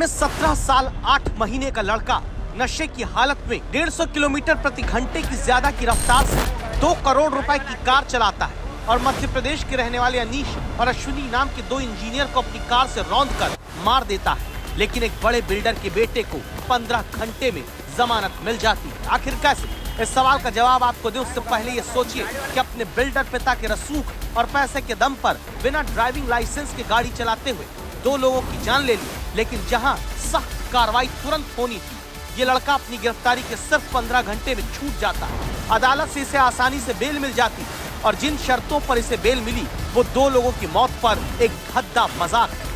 में 17 साल 8 महीने का लड़का नशे की हालत में 150 किलोमीटर प्रति घंटे की ज्यादा की रफ्तार से 2 करोड़ रुपए की कार चलाता है और मध्य प्रदेश के रहने वाले अनीश और अश्विनी नाम के 2 इंजीनियर को अपनी कार से रौंद कर मार देता है। लेकिन एक बड़े बिल्डर के बेटे को 15 घंटे में जमानत मिल जाती है। आखिर कैसे? इस सवाल का जवाब आपको दें उससे पहले ये सोचिए कि अपने बिल्डर पिता के रसूख और पैसे के दम पर बिना ड्राइविंग लाइसेंस के गाड़ी चलाते हुए 2 लोगों की जान ले ली, लेकिन जहां सख्त कार्रवाई तुरंत होनी थी, ये लड़का अपनी गिरफ्तारी के सिर्फ 15 घंटे में छूट जाता है। अदालत से इसे आसानी से बेल मिल जाती और जिन शर्तों पर इसे बेल मिली वो 2 लोगों की मौत पर एक भद्दा मजाक है।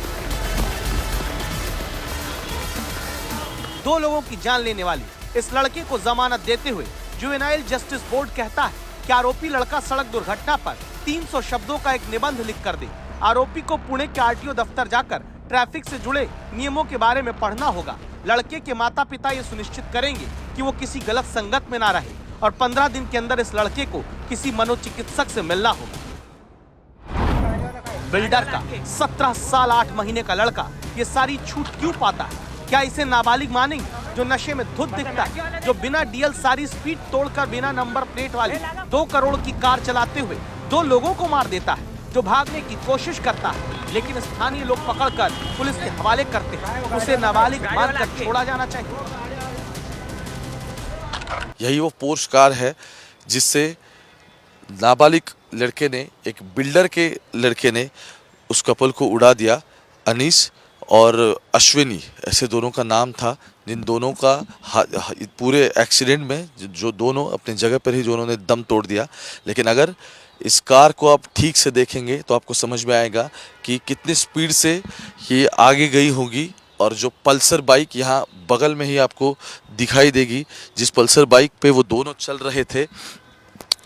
2 लोगों की जान लेने वाली इस लड़के को जमानत देते हुए जुवेनाइल जस्टिस बोर्ड कहता है कि आरोपी लड़का सड़क दुर्घटना पर 300 शब्दों का एक निबंध लिख कर दे। आरोपी को पुणे के आरटीओ दफ्तर जाकर ट्रैफिक से जुड़े नियमों के बारे में पढ़ना होगा। लड़के के माता पिता ये सुनिश्चित करेंगे कि वो किसी गलत संगत में ना रहे और 15 दिन के अंदर इस लड़के को किसी मनोचिकित्सक से मिलना होगा। बिल्डर का 17 साल 8 महीने का लड़का ये सारी छूट क्यों पाता है? क्या इसे नाबालिग मानेंगे जो नशे में धुत दिखता है, जो बिना डीएल सारी स्पीड तोड़कर बिना नंबर प्लेट वाली 2 करोड़ की कार चलाते हुए 2 लोगों को मार देता है, जो भागने की कोशिश करता है लेकिन स्थानीय लोग पकड़कर पुलिस के हवाले करते हैं, उसे नाबालिग मानकर छोड़ा जाना चाहिए। यही वो पोर्श कार है जिससे नाबालिग लड़के ने, एक बिल्डर के लड़के ने उस कपल को उड़ा दिया। अनीस और अश्विनी ऐसे दोनों का नाम था, जिन दोनों का पूरे एक्सीडेंट में जो दोनों अपने जगह पर ही जो उन्होंने दम तोड़ दिया। लेकिन अगर इस कार को आप ठीक से देखेंगे तो आपको समझ में आएगा कि कितनी स्पीड से ये आगे गई होगी। और जो पल्सर बाइक यहाँ बगल में ही आपको दिखाई देगी, जिस पल्सर बाइक पे वो दोनों चल रहे थे,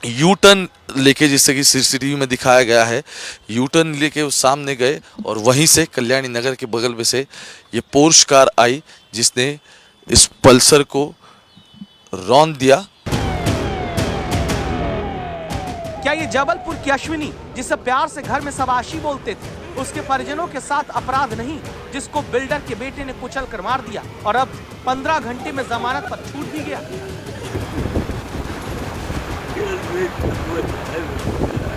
यू टर्न लेके, जिससे कि सीसीटीवी में दिखाया गया है, यू टर्न लेके वो सामने गए और वहीं से कल्याणी नगर के बगल में से ये पोर्श कार आई जिसने इस पल्सर को रौंद दिया। क्या ये जबलपुर की अश्विनी, जिसे प्यार से घर में शाबाशी बोलते थे, उसके परिजनों के साथ अपराध नहीं, जिसको बिल्डर के बेटे ने कुचल कर मार दिया और अब 15 घंटे में जमानत पर छूट भी गया?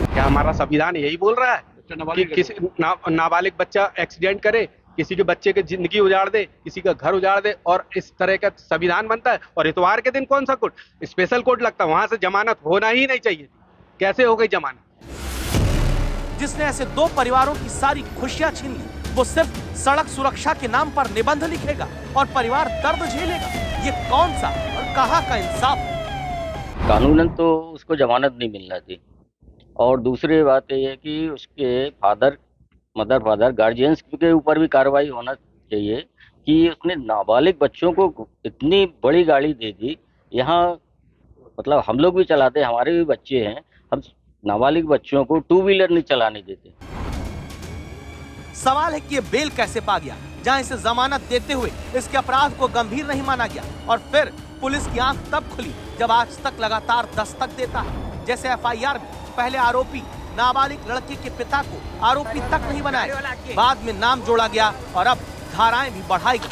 क्या हमारा संविधान यही बोल रहा है कि किसी नाबालिग बच्चा एक्सीडेंट करे, किसी के बच्चे की जिंदगी उजाड़ दे, किसी का घर उजाड़ दे, और इस तरह का संविधान बनता है? और इतवार के दिन कौन सा कोर्ट, स्पेशल कोर्ट लगता है, वहां से जमानत होना ही नहीं चाहिए। कैसे हो गई जमानत? जिसने ऐसे 2 परिवारों की सारी खुशियां छीन ली, वो सिर्फ सड़क सुरक्षा के नाम पर निबंध लिखेगा और परिवार दर्द झेलेगा। ये कौन सा और कहां का इंसाफ? कानूनन तो उसको जमानत नहीं मिलना थी। और दूसरी बात ये है कि उसके मदर फादर गार्जियंस के ऊपर भी कार्रवाई होना चाहिए कि उसने नाबालिग बच्चों को इतनी बड़ी गाड़ी दे दी। यहाँ मतलब हम लोग भी चलाते, हमारे भी बच्चे हैं, हम नाबालिग बच्चों को 2 व्हीलर नहीं चलाने देते। सवाल है कि ये बेल कैसे पा गया, जहां इसे जमानत देते हुए इसके अपराध को गंभीर नहीं माना गया। और फिर पुलिस की आंख तब खुली जब आज तक लगातार दस्तक देता है। जैसे एफआईआर में पहले आरोपी नाबालिग लड़के के पिता को आरोपी तक नहीं बनाया, बाद में नाम जोड़ा गया और अब धाराएं भी बढ़ाई गई।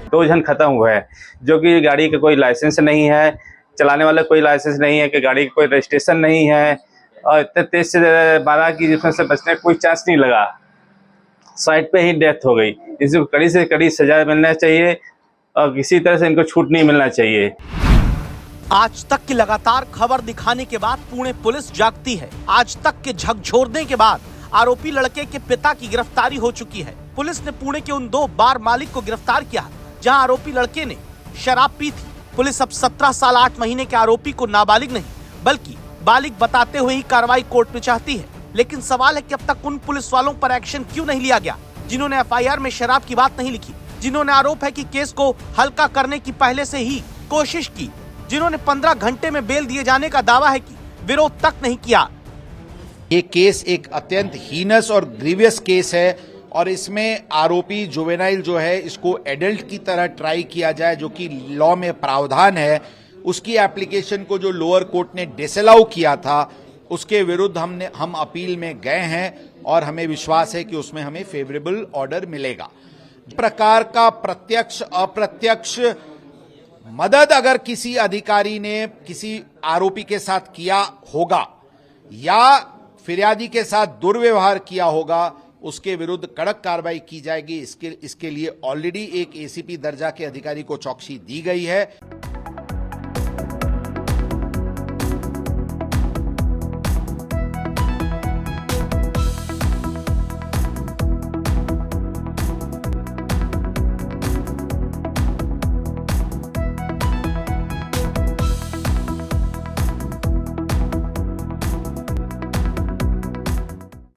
2 जन खत्म हुए हैं, जो कि गाड़ी का कोई लाइसेंस नहीं है, चलाने वाला कोई लाइसेंस नहीं है, कि गाड़ी का कोई रजिस्ट्रेशन नहीं है, और इतने 13 से 12 की जिसमें से बचने का कोई चांस नहीं लगा। साइड पे ही डेथ हो गई। इसको कड़ी से कड़ी सजा मिलना चाहिए और किसी तरह से इनको छूट नहीं मिलना चाहिए। आज तक की लगातार खबर दिखाने के बाद पुणे पुलिस जागती है। आज तक के झकझोरने के बाद आरोपी लड़के के पिता की गिरफ्तारी हो चुकी है। पुलिस ने पुणे के उन 2 बार मालिक को गिरफ्तार किया जहां आरोपी लड़के ने शराब पी थी। पुलिस अब 17 साल 8 महीने के आरोपी को नाबालिग नहीं बल्कि बालिग बताते हुए ही कार्रवाई कोर्ट में चाहती है। लेकिन सवाल है कि अब तक उन पुलिस वालों पर एक्शन क्यों नहीं लिया गया जिन्होंने एफआईआर में शराब की बात नहीं लिखी, जिन्होंने आरोप है कि केस को हल्का करने की पहले से ही कोशिश की, जिन्होंने 15 घंटे में बेल दिए जाने का दावा है कि विरोध तक नहीं किया। ये केस एक अत्यंत हीनस और ग्रीवियस केस है और इसमें आरोपी जुवेनाइल जो है इसको एडल्ट की तरह ट्राई किया जाए, जो कि लॉ में प्रावधान है। उसकी एप्लीकेशन को जो लोअर कोर्ट ने डिसअलाउ किया था, उसके विरुद्ध हम अपील में गए हैं और हमें विश्वास है कि उसमें हमें फेवरेबल ऑर्डर मिलेगा। प्रकार का प्रत्यक्ष अप्रत्यक्ष मदद अगर किसी अधिकारी ने किसी आरोपी के साथ किया होगा या फिर्यादी के साथ दुर्व्यवहार किया होगा, उसके विरुद्ध कड़क कार्रवाई की जाएगी। इसके लिए ऑलरेडी एक एसीपी दर्जा के अधिकारी को चौकसी दी गई है।